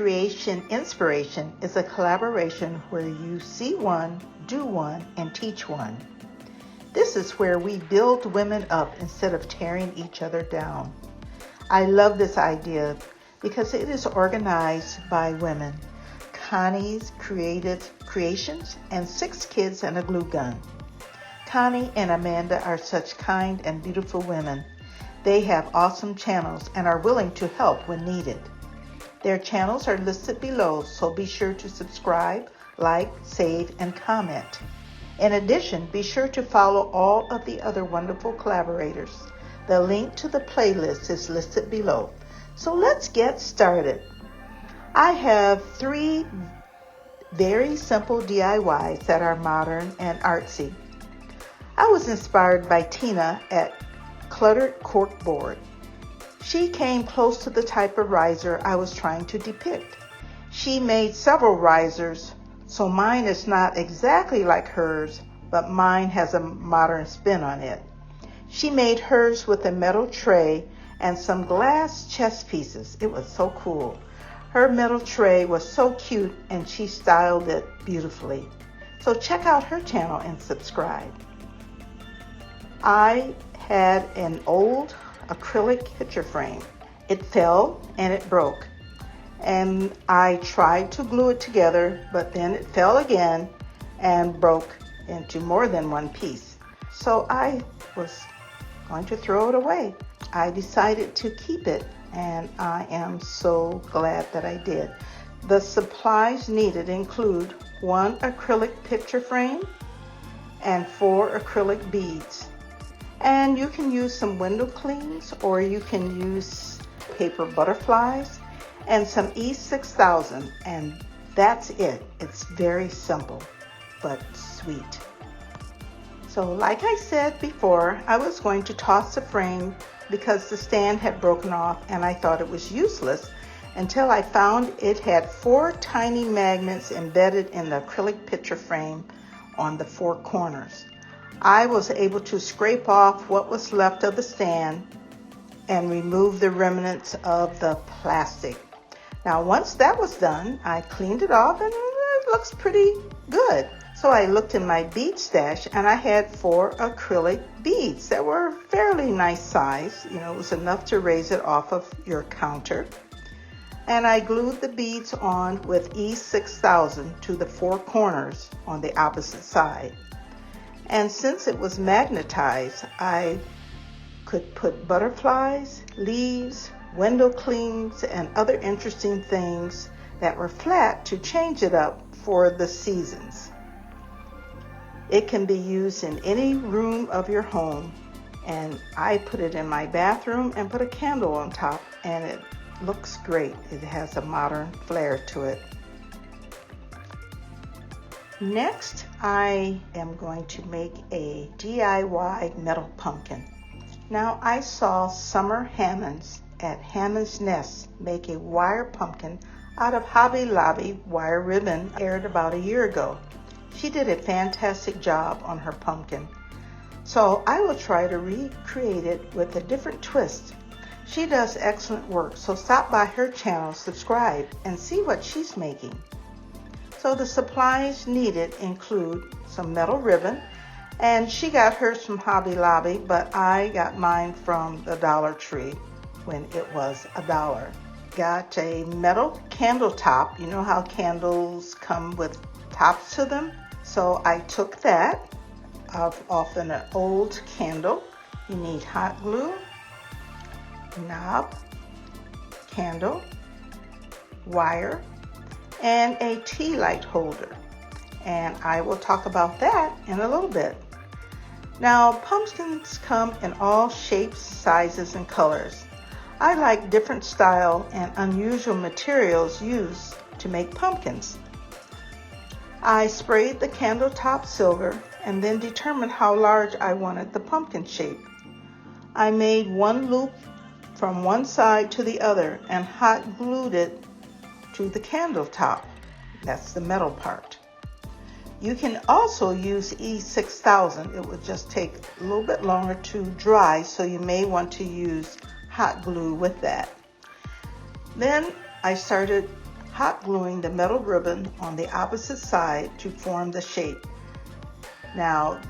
Creation Inspiration is a collaboration where you see one, do one, and teach one. This is where we build women up instead of tearing each other down. I love this idea because it is organized by women, Connie's Creative Creations, and 6 kids and a glue gun. Connie and Amanda are such kind and beautiful women. They have awesome channels and are willing to help when needed. Their channels are listed below, so be sure to subscribe, like, save, and comment. In addition, be sure to follow all of the other wonderful collaborators. The link to the playlist is listed below. So let's get started. I have 3 very simple DIYs that are modern and artsy. I was inspired by Tina at Cluttered Corkboard. She came close to the type of riser I was trying to depict. She made several risers, so mine is not exactly like hers, but mine has a modern spin on it. She made hers with a metal tray and some glass chess pieces. It was so cool. Her metal tray was so cute and she styled it beautifully. So check out her channel and subscribe. I had an old acrylic picture frame. It fell and it broke. And I tried to glue it together, but then it fell again and broke into more than one piece. So I was going to throw it away. I decided to keep it, and I am so glad that I did. The supplies needed include 1 acrylic picture frame and 4 acrylic beads. And you can use some window clings, or you can use paper butterflies and some E6000, and that's it. It's very simple but sweet. So like I said before, I was going to toss the frame because the stand had broken off and I thought it was useless until I found it had 4 tiny magnets embedded in the acrylic picture frame on the 4 corners. I was able to scrape off what was left of the stand and remove the remnants of the plastic. Now once that was done, I cleaned it off and it looks pretty good. So I looked in my bead stash and I had 4 acrylic beads that were fairly nice size. You know, it was enough to raise it off of your counter. And I glued the beads on with E6000 to the 4 corners on the opposite side. And since it was magnetized, I could put butterflies, leaves, window clings, and other interesting things that were flat to change it up for the seasons. It can be used in any room of your home, and I put it in my bathroom and put a candle on top, and it looks great. It has a modern flair to it. Next, I am going to make a DIY metal pumpkin. Now, I saw Summer Hammonds at Hammond's Nest make a wire pumpkin out of Hobby Lobby wire ribbon aired about a year ago. She did a fantastic job on her pumpkin. So I will try to recreate it with a different twist. She does excellent work, so stop by her channel, subscribe, and see what she's making. So the supplies needed include some metal ribbon, and she got hers from Hobby Lobby, but I got mine from the Dollar Tree when it was $1. Got a metal candle top. You know how candles come with tops to them? So I took that off an old candle. You need hot glue, knob, candle, wire, and a tea light holder. And I will talk about that in a little bit. Now, pumpkins come in all shapes, sizes, and colors. I like different style and unusual materials used to make pumpkins. I sprayed the candle top silver and then determined how large I wanted the pumpkin shape. I made 1 loop from one side to the other and hot glued it to the candle top. That's the metal part. You can also use E6000. It will just take a little bit longer to dry, so you may want to use hot glue with that. Then I started hot gluing the metal ribbon on the opposite side to form the shape. Now,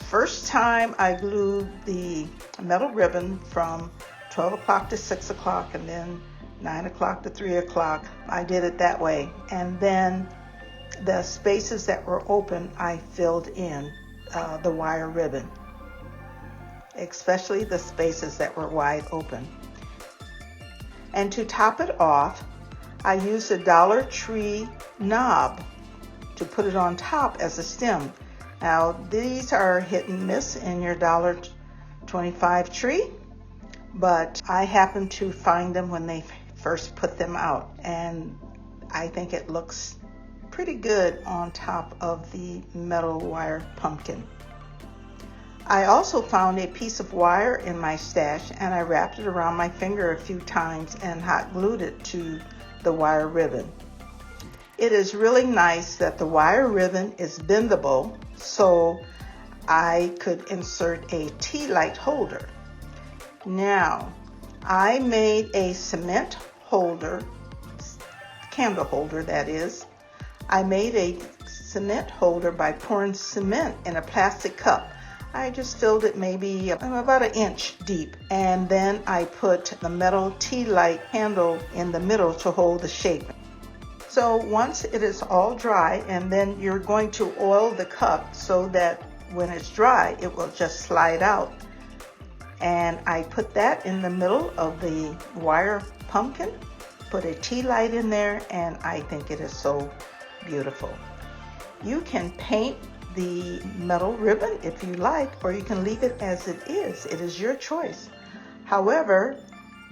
first time I glued the metal ribbon from 12 o'clock to 6 o'clock and then 9 o'clock to 3 o'clock. I did it that way. And then the spaces that were open, I filled in the wire ribbon, especially the spaces that were wide open. And to top it off, I used a Dollar Tree knob to put it on top as a stem. Now, these are hit and miss in your $1.25 tree, but I happened to find them when they first put them out, and I think it looks pretty good on top of the metal wire pumpkin. I also found a piece of wire in my stash, and I wrapped it around my finger a few times and hot glued it to the wire ribbon. It is really nice that the wire ribbon is bendable, so I could insert a tea light holder. Now, I made a cement holder, candle holder that is. I made a cement holder by pouring cement in a plastic cup. I just filled it maybe about an inch deep, and then I put the metal tea light handle in the middle to hold the shape. So once it is all dry, and then you're going to oil the cup so that when it's dry, it will just slide out. And I put that in the middle of the wire pumpkin, put a tea light in there, and I think it is so beautiful. You can paint the metal ribbon if you like, or you can leave it as it is. It is your choice. However,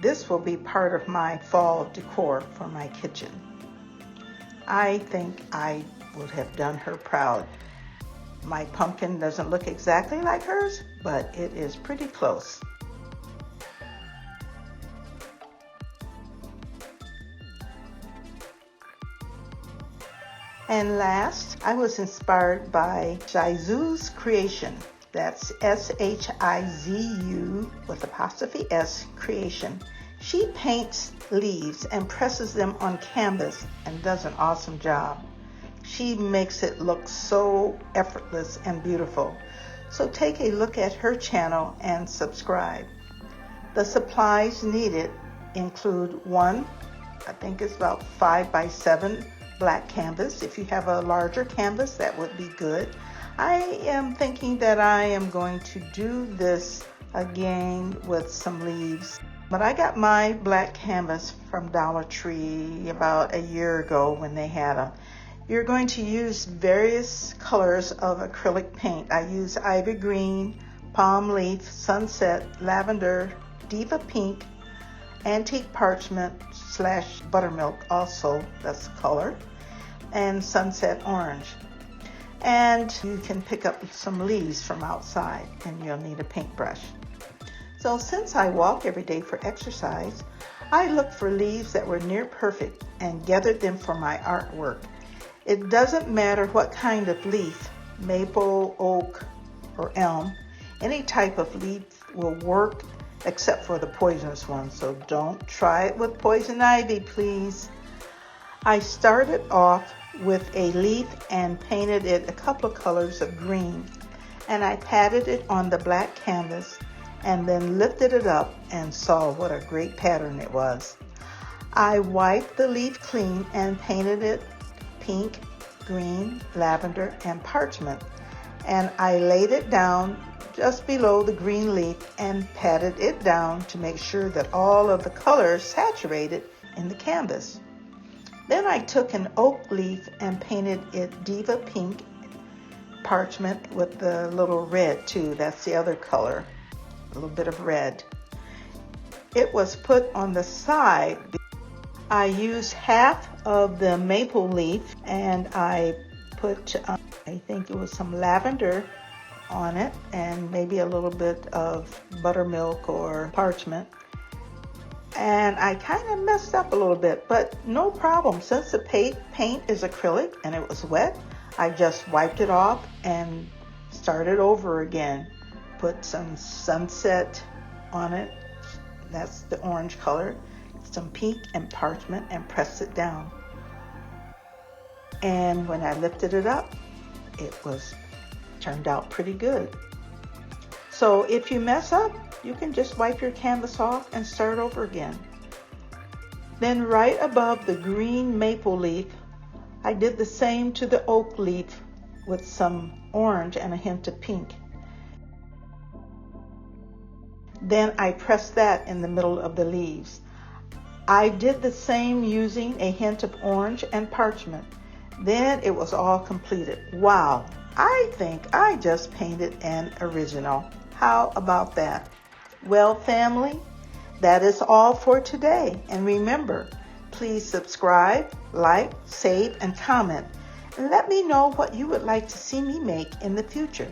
this will be part of my fall decor for my kitchen. I think I would have done her proud. My pumpkin doesn't look exactly like hers, but it is pretty close. And last, I was inspired by Shizu's creation. That's S-H-I-Z-U with apostrophe S, creation. She paints leaves and presses them on canvas and does an awesome job. She makes it look so effortless and beautiful. So take a look at her channel and subscribe. The supplies needed include one, I think it's about 5x7 black canvas. If you have a larger canvas, that would be good. I am thinking that I am going to do this again with some leaves. But I got my black canvas from Dollar Tree about a year ago when they had them. You're going to use various colors of acrylic paint. I use ivy green, palm leaf, sunset, lavender, diva pink, antique parchment / buttermilk also, that's the color, and sunset orange. And you can pick up some leaves from outside, and you'll need a paintbrush. So since I walk every day for exercise, I looked for leaves that were near perfect and gathered them for my artwork. It doesn't matter what kind of leaf, maple, oak, or elm, any type of leaf will work except for the poisonous ones, so don't try it with poison ivy, please. I started off with a leaf and painted it a couple of colors of green, and I patted it on the black canvas and then lifted it up and saw what a great pattern it was. I wiped the leaf clean and painted it pink, green, lavender, and parchment, and I laid it down just below the green leaf and patted it down to make sure that all of the colors saturated in the canvas. Then I took an oak leaf and painted it diva pink parchment with the little red too. That's the other color, a little bit of red. It was put on the side. I used half of the maple leaf and I put, I think it was some lavender on it and maybe a little bit of buttermilk or parchment. And I kind of messed up a little bit, but no problem. Since the paint is acrylic and it was wet, I just wiped it off and started over again. Put some sunset on it. That's the orange color. some pink and parchment and pressed it down. And when I lifted it up, it turned out pretty good. So if you mess up, you can just wipe your canvas off and start over again. Then right above the green maple leaf, I did the same to the oak leaf with some orange and a hint of pink. Then I pressed that in the middle of the leaves. I did the same using a hint of orange and parchment. Then it was all completed. Wow, I think I just painted an original. How about that? Well, family, that is all for today. And remember, please subscribe, like, save, and comment. And let me know what you would like to see me make in the future.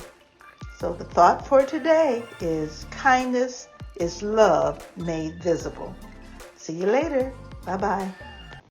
So the thought for today is kindness is love made visible. See you later. Bye-bye.